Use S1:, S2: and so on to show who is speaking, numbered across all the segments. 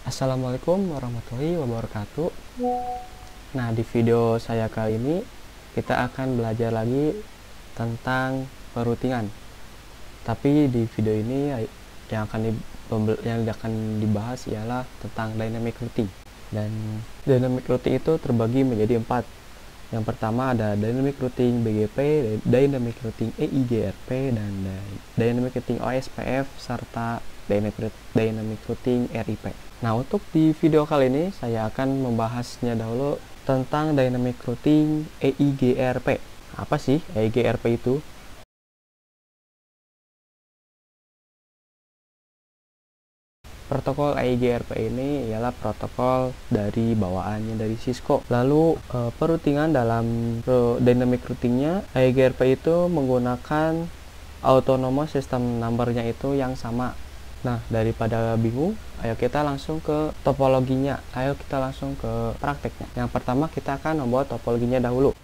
S1: Assalamualaikum warahmatullahi wabarakatuh. Nah, di video saya kali ini kita akan belajar lagi tentang perutingan. Tapi di video ini yang akan dibahas ialah tentang dynamic routing. Dan dynamic routing itu terbagi menjadi 4. Yang pertama ada dynamic routing BGP, dynamic routing EIGRP, dan dynamic routing OSPF serta dynamic routing RIP. Nah, untuk di video kali ini saya akan membahasnya dahulu tentang dynamic routing EIGRP. Apa sih EIGRP itu? Protokol EIGRP ini ialah protokol dari bawaannya dari Cisco. Lalu perutingan dalam dynamic routingnya EIGRP itu menggunakan autonomous system numbernya itu yang sama. Nah, daripada bingung, ayo kita langsung ke topologinya. Ayo kita langsung ke prakteknya. Yang pertama kita akan membuat topologinya dahulu.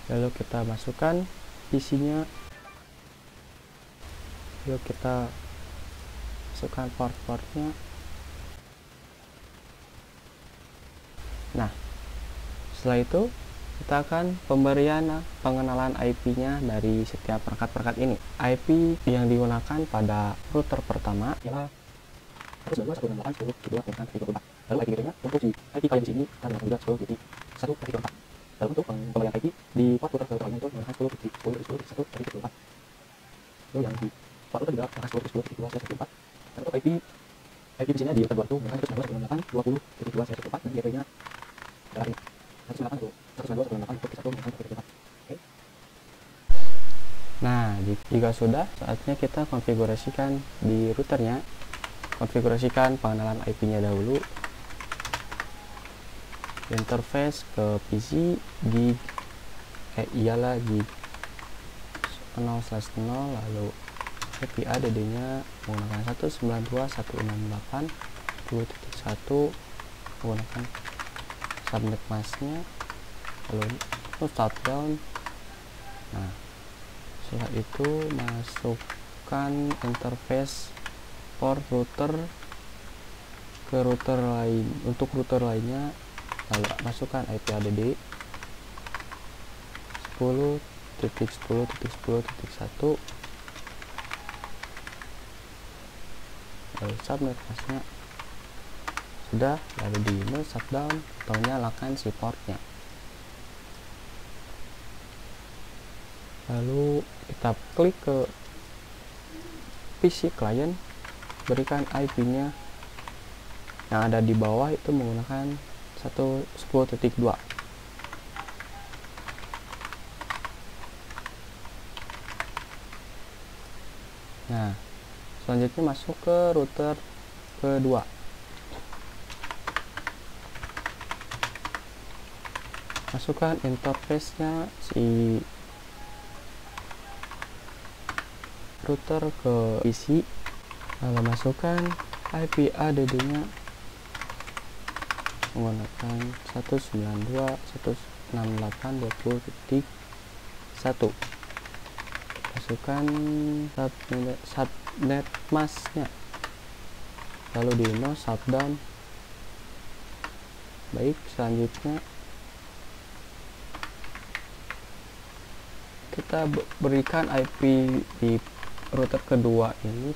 S1: Lalu kita masukkan isinya. Yuk kita masukkan port-portnya. Nah, setelah itu kita akan pemberian pengenalan IP-nya dari setiap perangkat-perangkat ini. IP yang digunakan pada router pertama ialah 192.168.10.2.3. Lalu IP nya untuk si IP kalian di sini adalah 192.10.1.4. Lalu untuk pemberian IP di port router kedua itu menggunakan 10.10.10.1.4. Lalu yang di port router juga menggunakan 10.10.2.1.4. Dan untuk IP di sini di router 2 itu menggunakan 192.20.2.1.4 dan IP-nya adalah 192.168.1.1.4. Nah, jika sudah, saatnya kita konfigurasikan di routernya. Konfigurasikan pengenalan IP-nya dahulu. Interface ke PC gig ialah gig 0/0, lalu IP ADD-nya menggunakan 192.168.10.1 menggunakan subnet masknya, lalu shutdown. Nah, setelah itu masukkan interface port router ke router lain. Untuk router lainnya, lalu masukkan IP ADD 10.10.10.1, lalu subnet masknya sudah, lalu di no shutdown atau nyalakan si portnya. Lalu kita klik ke PC client, berikan IP-nya yang ada di bawah itu menggunakan 10.2. Nah, selanjutnya masuk ke router kedua. Masukkan interface-nya si router ke PC, lalu masukkan IP ADD-nya menggunakan 192.168.20.1. Masukkan subnet masknya, lalu di no shutdown. Baik, selanjutnya kita berikan IP di router kedua ini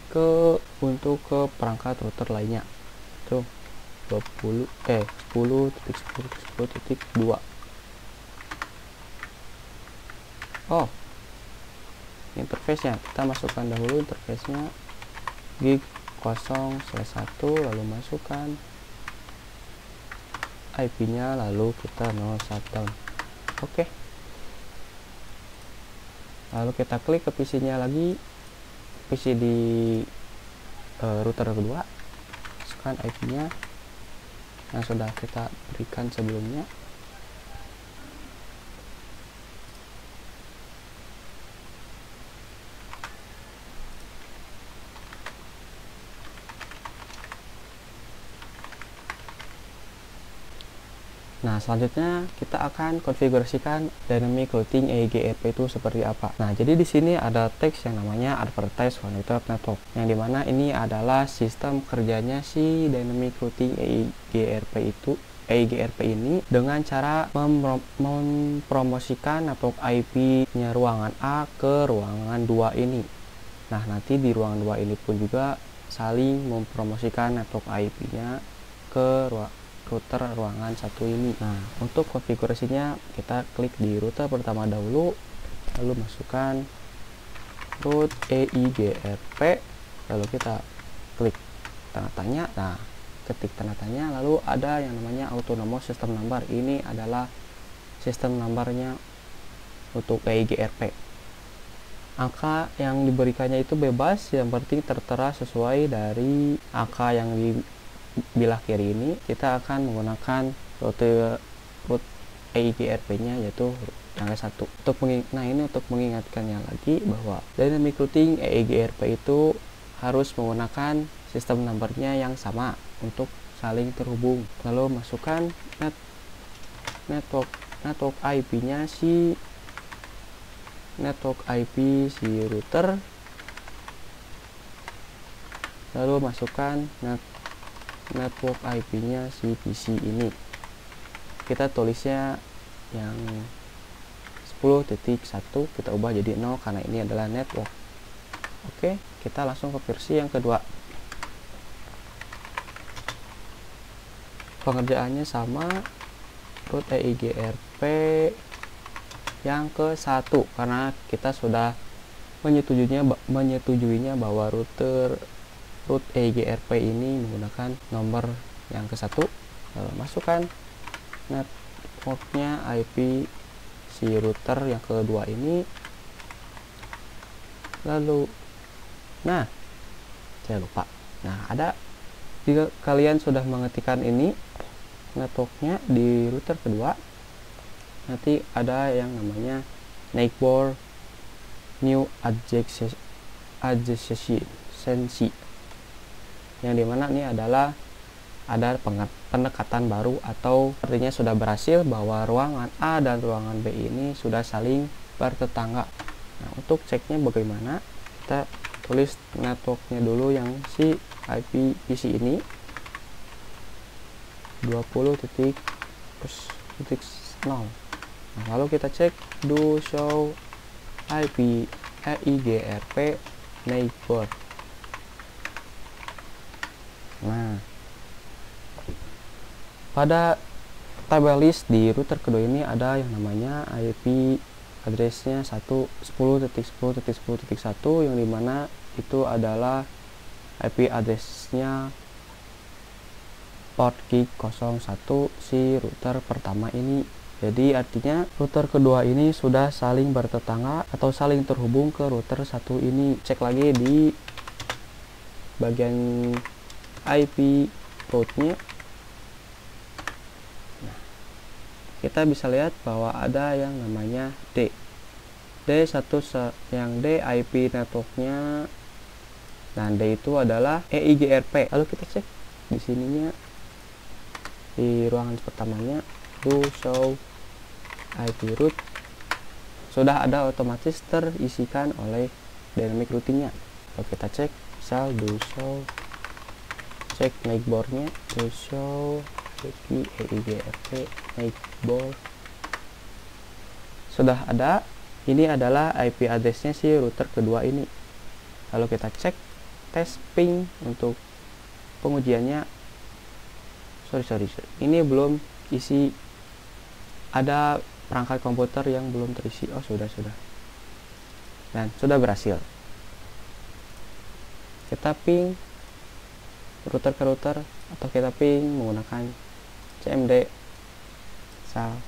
S1: untuk ke perangkat router lainnya. Tuh 10.10.10.2. Oh, interface-nya kita masukkan dahulu interface-nya gig 0/1, lalu masukkan IP-nya, lalu kita no shutdown. Oke. Lalu kita klik ke PC-nya lagi, PC di router kedua, masukkan IP-nya yang sudah kita berikan sebelumnya. Nah, selanjutnya kita akan konfigurasikan dynamic routing EIGRP itu seperti apa. Nah, jadi di sini ada teks yang namanya advertise connected network, yang dimana ini adalah sistem kerjanya si dynamic routing EIGRP ini dengan cara mempromosikan network IP-nya ruangan A ke ruangan 2 ini. Nah, nanti di ruangan 2 ini pun juga saling mempromosikan network IP-nya ke router ruangan 1 ini. Nah, untuk konfigurasinya kita klik di router pertama dahulu, lalu masukkan root EIGRP, lalu kita klik tanda tanya. Nah, ketik tanda tanya, lalu ada yang namanya autonomous system number. Ini adalah sistem numbernya untuk EIGRP. Angka yang diberikannya itu bebas, yang penting tertera sesuai dari angka yang di bilah kiri ini. Kita akan menggunakan root EIGRP-nya, yaitu yang ke-1. Untuk mengingatkannya lagi bahwa dynamic routing EIGRP itu harus menggunakan sistem numbernya yang sama untuk saling terhubung. Lalu masukkan network IP-nya si router, lalu masukkan network IP-nya si PC ini. Kita tulisnya yang 10.1, kita ubah jadi 0 karena ini adalah network. Oke, kita langsung ke versi yang kedua. Pengerjaannya sama, root EIGRP yang ke-1 karena kita sudah menyetujuinya bahwa root EIGRP ini menggunakan nomor yang ke-1. Lalu masukkan networknya IP si router yang kedua ini. Lalu, nah, saya lupa. Nah, jika kalian sudah mengetikkan ini networknya di router kedua, nanti ada yang namanya neighbor new adjacency, yang dimana ini adalah ada pendekatan baru, atau artinya sudah berhasil bahwa ruangan A dan ruangan B ini sudah saling bertetangga. Nah, untuk ceknya bagaimana, kita tulis networknya dulu yang si IP PC ini 20.0. Nah, lalu kita cek do show IP EIGRP neighbor. Nah, pada tabel list di router kedua ini ada yang namanya IP addressnya 10.10.10.1, yang dimana itu adalah IP addressnya port gig 01 si router pertama ini. Jadi artinya router kedua ini sudah saling bertetangga atau saling terhubung ke router 1 ini. Cek lagi di bagian IP portnya. Nah, kita bisa lihat bahwa ada yang namanya D1, yang D IP networknya, dan D itu adalah EIGRP. Lalu kita cek di sininya, di ruangan pertamanya do show IP root, sudah ada otomatis terisikan oleh dynamic routingnya. Lalu kita cek, misal do show, cek neighbornya, do show IP EIGRP neighbor, sudah ada. Ini adalah IP addressnya si router kedua ini. Lalu kita cek tes ping untuk pengujiannya. Sorry, ini belum isi, ada perangkat komputer yang belum terisi. Oh, sudah, dan sudah berhasil. Kita ping router ke router, atau kita ping menggunakan CMD misal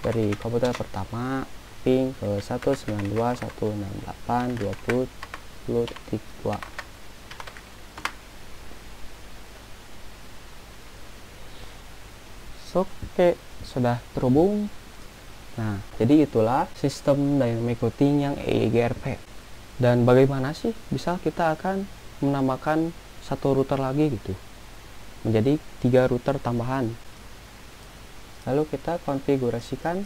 S1: dari komputer pertama ping ke 192.168.20.2. Oke, sudah terhubung. Nah, jadi itulah sistem dynamic routing yang EIGRP. Dan bagaimana sih bisa kita akan menambahkan satu router lagi gitu, menjadi 3 router tambahan. Lalu kita konfigurasikan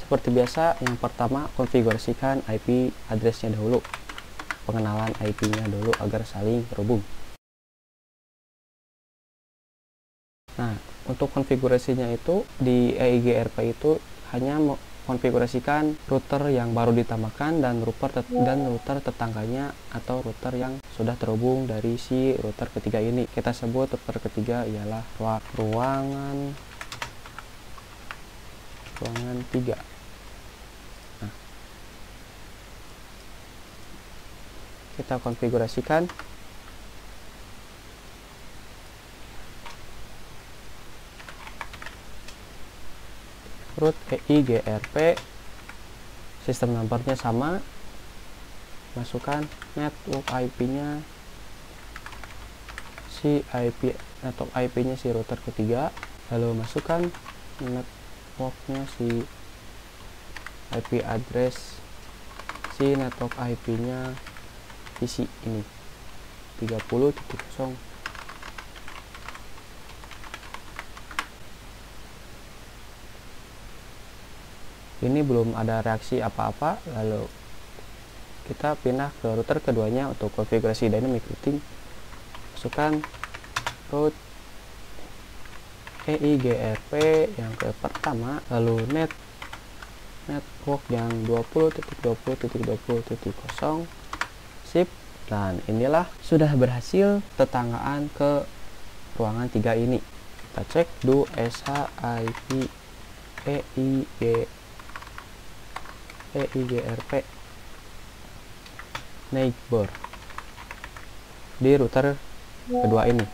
S1: seperti biasa. Yang pertama, konfigurasikan IP address-nya dahulu, pengenalan IP-nya dulu agar saling terhubung. Nah, untuk konfigurasinya itu di EIGRP itu hanya konfigurasikan router yang baru ditambahkan dan router tetangganya atau router yang sudah terhubung dari si router ketiga ini. Kita sebut router ketiga ialah ruangan 3. Nah, kita konfigurasikan root EIGRP, sistem numbernya sama, masukkan network IP-nya si network IP-nya si router ketiga, lalu masukkan networknya si IP address si network IP-nya PC ini 30.0. Ini belum ada reaksi apa-apa, lalu kita pindah ke router keduanya untuk konfigurasi dynamic routing. Masukkan root EIGRP yang ke pertama, lalu network yang 20.20.20.0 sip, dan inilah sudah berhasil tetanggaan ke ruangan 3 ini. Kita cek do sh IP EIGRP neighbor di router kedua ini.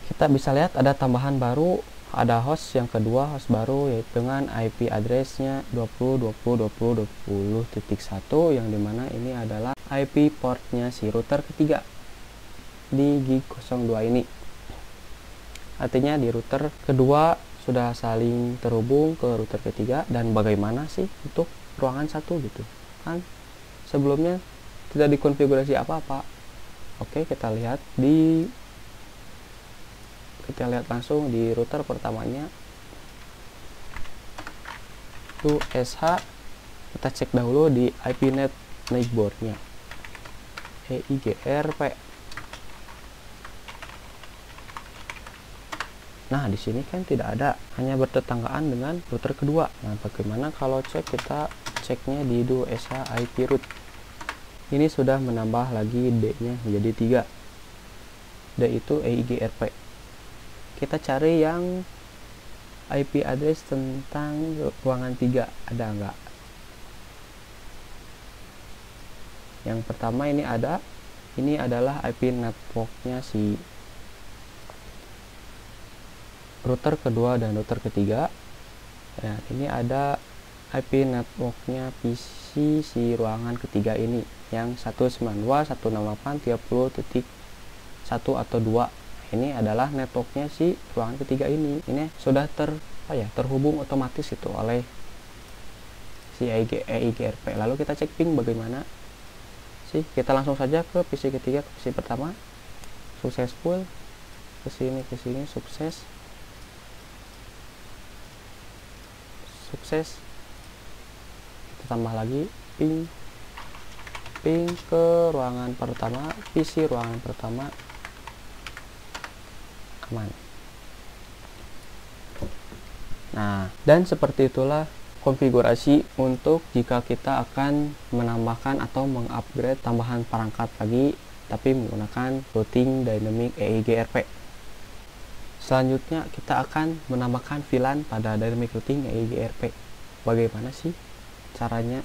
S1: Kita bisa lihat ada tambahan baru, ada host yang kedua, host baru, yaitu dengan IP address-nya 20.20.20.1 yang dimana ini adalah IP portnya si router ketiga di gig 02 ini. Artinya di router kedua sudah saling terhubung ke router ketiga. Dan bagaimana sih untuk ruangan 1 gitu kan, sebelumnya tidak dikonfigurasi apa-apa. Oke, kita lihat langsung di router pertamanya to sh. Kita cek dahulu di IPnet neighbor-nya EIGRP. Nah, di sini kan tidak ada, hanya bertetanggaan dengan router kedua. Nah, bagaimana kalau kita ceknya di do sh IP root. Ini sudah menambah lagi D-nya menjadi 3. D itu EIGRP. Kita cari yang IP address tentang ruangan 3, ada enggak? Yang pertama ini ada. Ini adalah IP networknya si router kedua dan router ketiga. Ya, ini ada IP networknya PC si ruangan ketiga ini yang 192.168.30.1 atau 2. Ini adalah networknya si ruangan ketiga ini. Ini sudah terhubung otomatis itu oleh si EIGRP. Lalu kita cek ping bagaimana sih. Kita langsung saja ke PC ketiga, ke PC pertama, successful, ke sini sukses. Kita tambah lagi ping ke ruangan pertama, PC ruangan pertama aman. Nah, dan seperti itulah konfigurasi untuk jika kita akan menambahkan atau mengupgrade tambahan perangkat lagi tapi menggunakan routing dynamic EIGRP. Selanjutnya kita akan menambahkan VLAN pada dynamic routing EIGRP. Bagaimana sih caranya?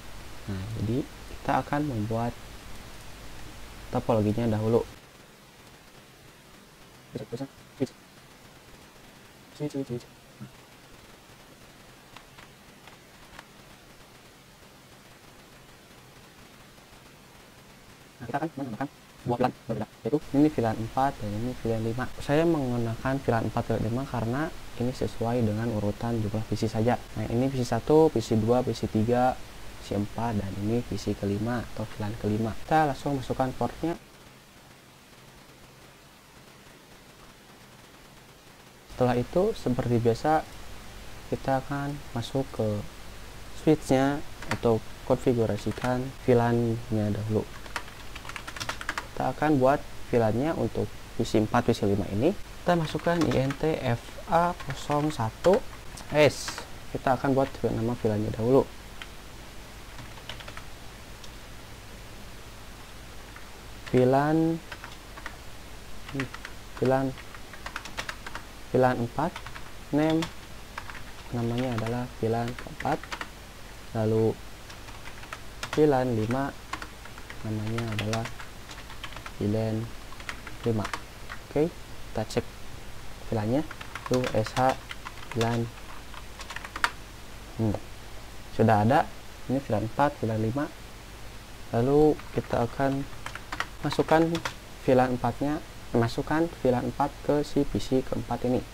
S1: Nah, jadi kita akan membuat topologinya dahulu. Nah, kita akan menambahkan dua VLAN berbeda, yaitu ini VLAN 4 dan ini VLAN 5. Saya menggunakan VLAN 4 dan 5 karena ini sesuai dengan urutan jumlah PC saja. Nah, ini PC 1, PC 2, PC 3, PC 4, dan ini PC kelima atau VLAN kelima. Kita langsung masukkan portnya. Setelah itu seperti biasa kita akan masuk ke switchnya atau konfigurasikan VLAN-nya dahulu. Kita akan buat VLAN-nya untuk PC 4 PC 5 ini. Kita masukkan INTFA01S. Kita akan buat nama VLAN-nya dahulu. VLAN 4, name namanya adalah VLAN keempat. Lalu VLAN 5 namanya adalah VLAN 5. Oke, kita cek VLAN-nya. Itu SH VLAN. Sudah ada. Ini VLAN 4, VLAN 5. Lalu kita akan masukkan VLAN 4-nya, masukkan VLAN 4 ke si PC keempat ini.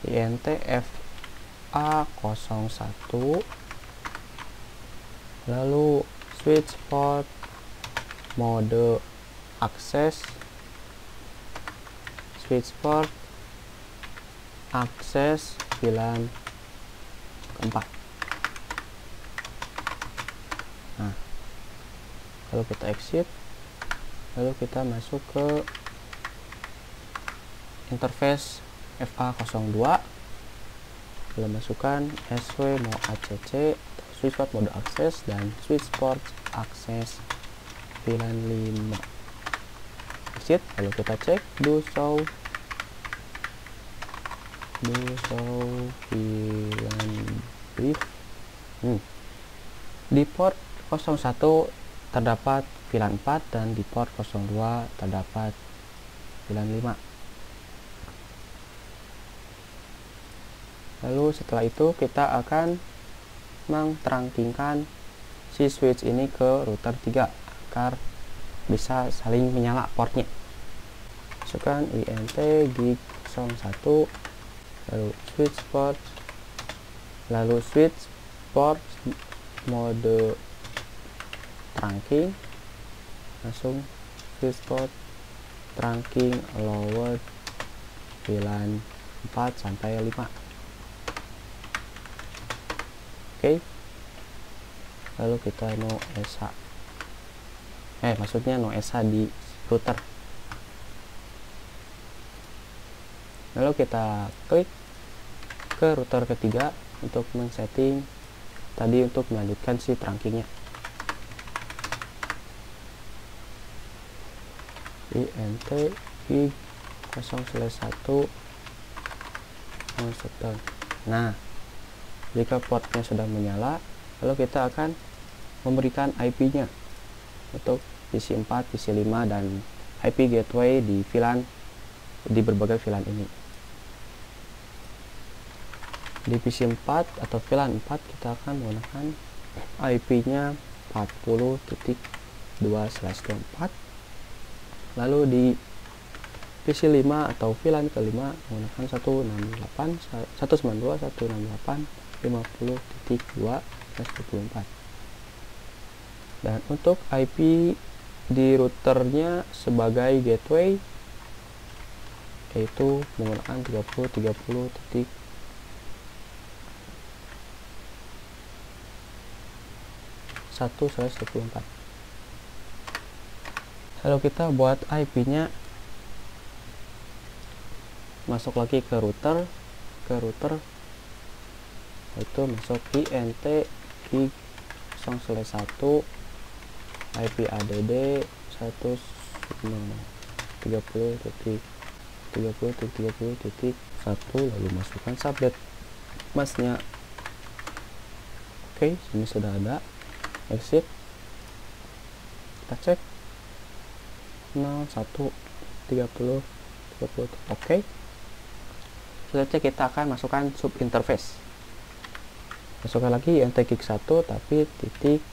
S1: INTFA01, lalu switch port mode akses, switch port akses VLAN keempat. Nah, kalau kita exit, lalu kita masuk ke interface FA02, lalu masukkan SW mau ACC, switch port mode akses, dan switch port akses VLAN 5. Exit, lalu kita cek do show VLAN brief. Di port 01 terdapat VLAN 4 dan di port 02 terdapat VLAN 5. Lalu setelah itu kita akan menerangkan si switch ini ke router 3 agar bisa saling menyala portnya. Masukkan INT gig 01, lalu switch port, lalu switch port mode trunking, langsung switch port trunking allowed VLAN 4 sampai 5. Oke, lalu kita no SH, maksudnya no SH di router. Lalu kita klik ke router ketiga untuk men-setting tadi untuk melanjutkan si trunkingnya. INT gig 0/1 shutdown. Nah, jika portnya sudah menyala, lalu kita akan memberikan IP-nya untuk PC 4, PC 5, dan IP gateway di VLAN, di berbagai VLAN ini. Di PC 4 atau VLAN 4 kita akan menggunakan IP-nya 40.2/24. Lalu di PC 5 atau VLAN kelima menggunakan 192.168.50.2/24. Dan untuk IP di routernya sebagai gateway yaitu menggunakan 30.30.1/24. Lalu kita buat IP-nya, masuk lagi ke router, itu masuk INT gig 0/1 IP ADD 130.30.30.1, lalu masukkan subnet masnya. Oke, ini sudah ada. Exit, kita cek 01.30.30. Oke, selanjutnya kita akan masukkan sub interface. Masukkan lagi INT gig 1 tapi titik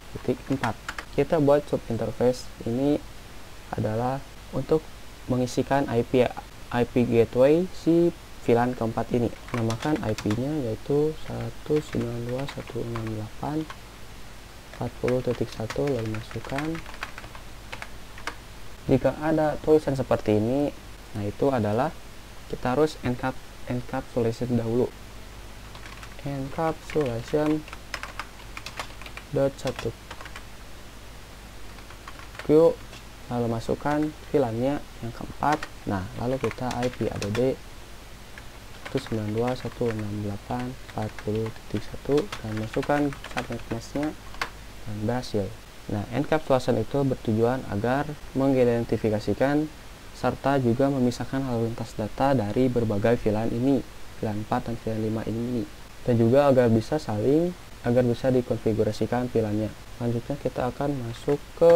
S1: 4. Kita buat sub interface ini adalah untuk mengisikan IP gateway si VLAN keempat ini. Namakan IP-nya yaitu 192.168.40.1, lalu masukkan. Jika ada tulisan seperti ini, nah itu adalah kita harus encapsulation dahulu. Encapsulation .1 Q, lalu masukkan VLAN-nya yang keempat. Nah, lalu kita IP add 192.168.40.1 dan masukkan subnet mask-nya dan berhasil. Nah, encapsulation itu bertujuan agar mengidentifikasikan serta juga memisahkan lalu lintas data dari berbagai VLAN ini, VLAN 4 dan VLAN 5 ini, dan juga agar bisa dikonfigurasikan VLAN-nya. Selanjutnya kita akan masuk ke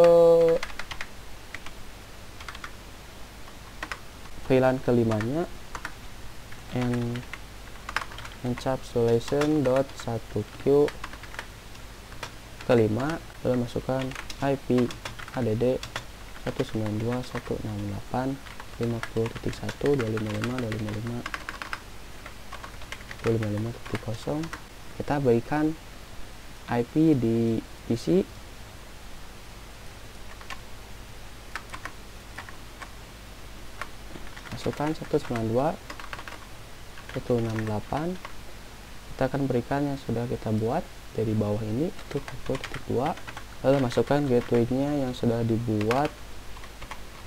S1: VLAN kelimanya, encapsulation.1Q kelima, lalu masukkan IP add 192.168.50.1.255.255.255.0. Kita berikan IP di PC. Masukkan 192.168. Kita akan berikan yang sudah kita buat dari bawah ini, itu 40.2. Lalu masukkan gateway-nya yang sudah dibuat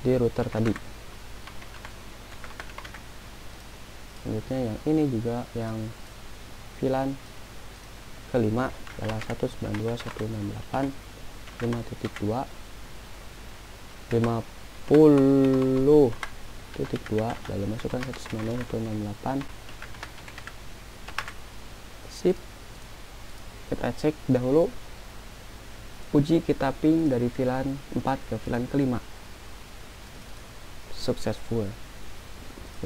S1: di router tadi. Selanjutnya yang ini juga, yang VLAN kelima adalah 192.168.5.2 50.2, lalu masukkan 192.168. Sip. Kita cek dahulu, uji kita ping dari VLAN 4 ke VLAN kelima, successful.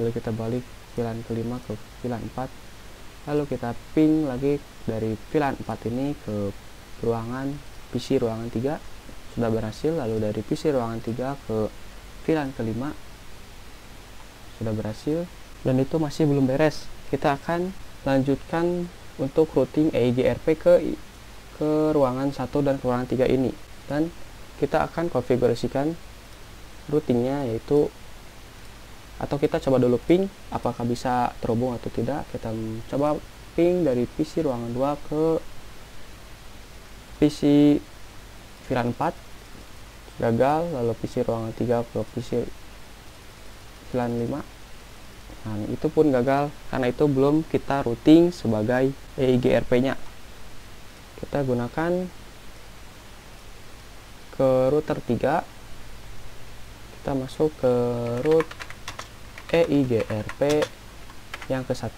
S1: Lalu kita balik VLAN kelima ke VLAN 4, lalu kita ping lagi dari VLAN 4 ini ke ruangan PC ruangan 3, sudah berhasil. Lalu dari PC ruangan 3 ke VLAN kelima, sudah berhasil. Dan itu masih belum beres, kita akan lanjutkan untuk routing EIGRP ke ruangan 1 dan ke ruangan 3 ini, dan kita akan konfigurasikan routingnya, yaitu, atau kita coba dulu ping apakah bisa terhubung atau tidak. Kita coba ping dari PC ruangan 2 ke PC VLAN 4, gagal. Lalu PC ruangan 3 ke PC VLAN 5, nah itu pun gagal karena itu belum kita routing sebagai EIGRP-nya. Kita gunakan ke router 3, kita masuk ke root EIGRP yang ke 1,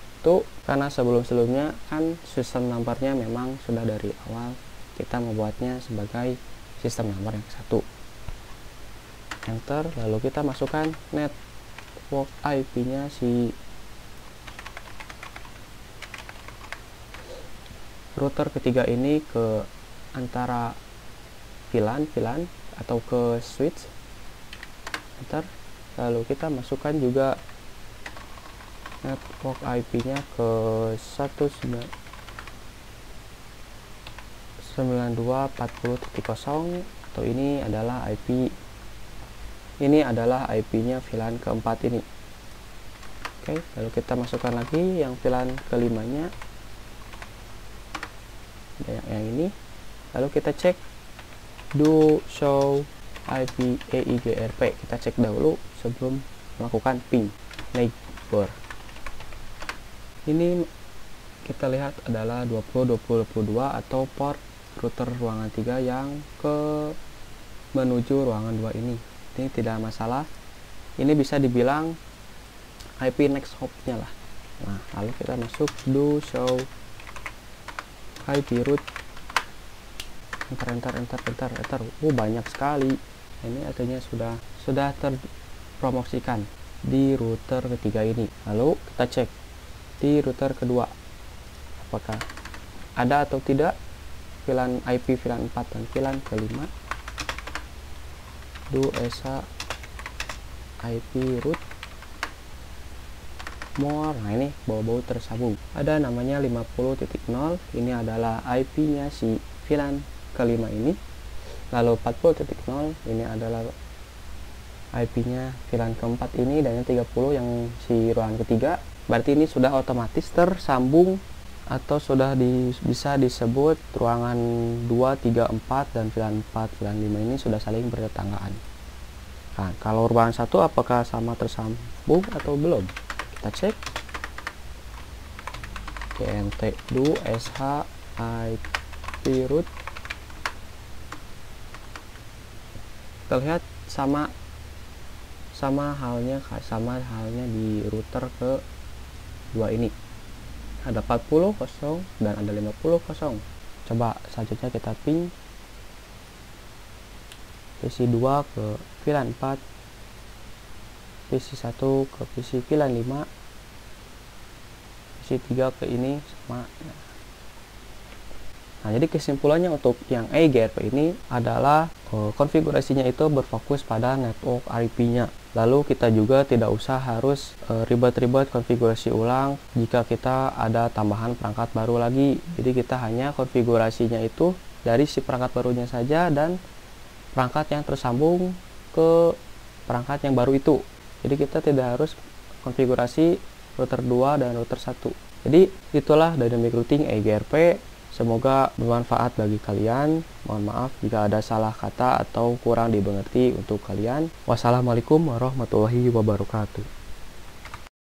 S1: karena sebelumnya kan sistem numbernya memang sudah dari awal kita membuatnya sebagai sistem number yang ke 1. Enter, lalu kita masukkan network IP-nya si router ketiga ini ke antara VLAN atau ke switch. Enter, lalu kita masukkan juga network IP-nya ke 192.40.0, atau ini adalah IP-nya VLAN keempat ini. Oke, lalu kita masukkan lagi yang VLAN kelimanya, yang ini. Lalu kita cek do show IP EIGRP, kita cek dahulu sebelum melakukan ping neighbor. Ini kita lihat adalah 20.20.22 atau port router ruangan 3 yang menuju ruangan 2 ini. Ini tidak masalah, ini bisa dibilang IP next hop-nya lah. Nah, lalu kita masuk do show IP root, enter. Banyak sekali. Ini artinya sudah terpromosikan di router ketiga ini. Lalu kita cek di router kedua, apakah ada atau tidak VLAN IP VLAN 4 dan VLAN kelima. Do esa IP root more. Nah, ini bau-bau tersambung, ada namanya 50.0. ini adalah IP-nya si VLAN kelima ini. Lalu 40.0 ini adalah IP-nya VLAN keempat ini dan yang 30 yang si ruangan ketiga. Berarti ini sudah otomatis tersambung atau sudah bisa disebut ruangan 2, 3, 4 dan VLAN 4, VLAN 5 ini sudah saling bertetanggaan. Nah, kalau ruangan 1 apakah sama tersambung atau belum? Kita cek. GNT do sh IP root. Kita lihat sama halnya di router ke 2 ini. Ada 40 kosong dan ada 50 kosong. Coba selanjutnya kita ping PC2 ke VLAN 4, PC1 ke PC VLAN 5, PC3 ke ini sama. Nah, jadi kesimpulannya untuk yang eGRP ini adalah konfigurasinya itu berfokus pada network IP-nya. Lalu kita juga tidak usah harus ribet-ribet konfigurasi ulang jika kita ada tambahan perangkat baru lagi. Jadi kita hanya konfigurasinya itu dari si perangkat barunya saja dan perangkat yang tersambung ke perangkat yang baru itu. Jadi kita tidak harus konfigurasi router 2 dan router 1. Jadi itulah dynamic routing eGRP. Semoga bermanfaat bagi kalian. Mohon maaf jika ada salah kata atau kurang dimengerti untuk kalian. Wassalamualaikum warahmatullahi wabarakatuh.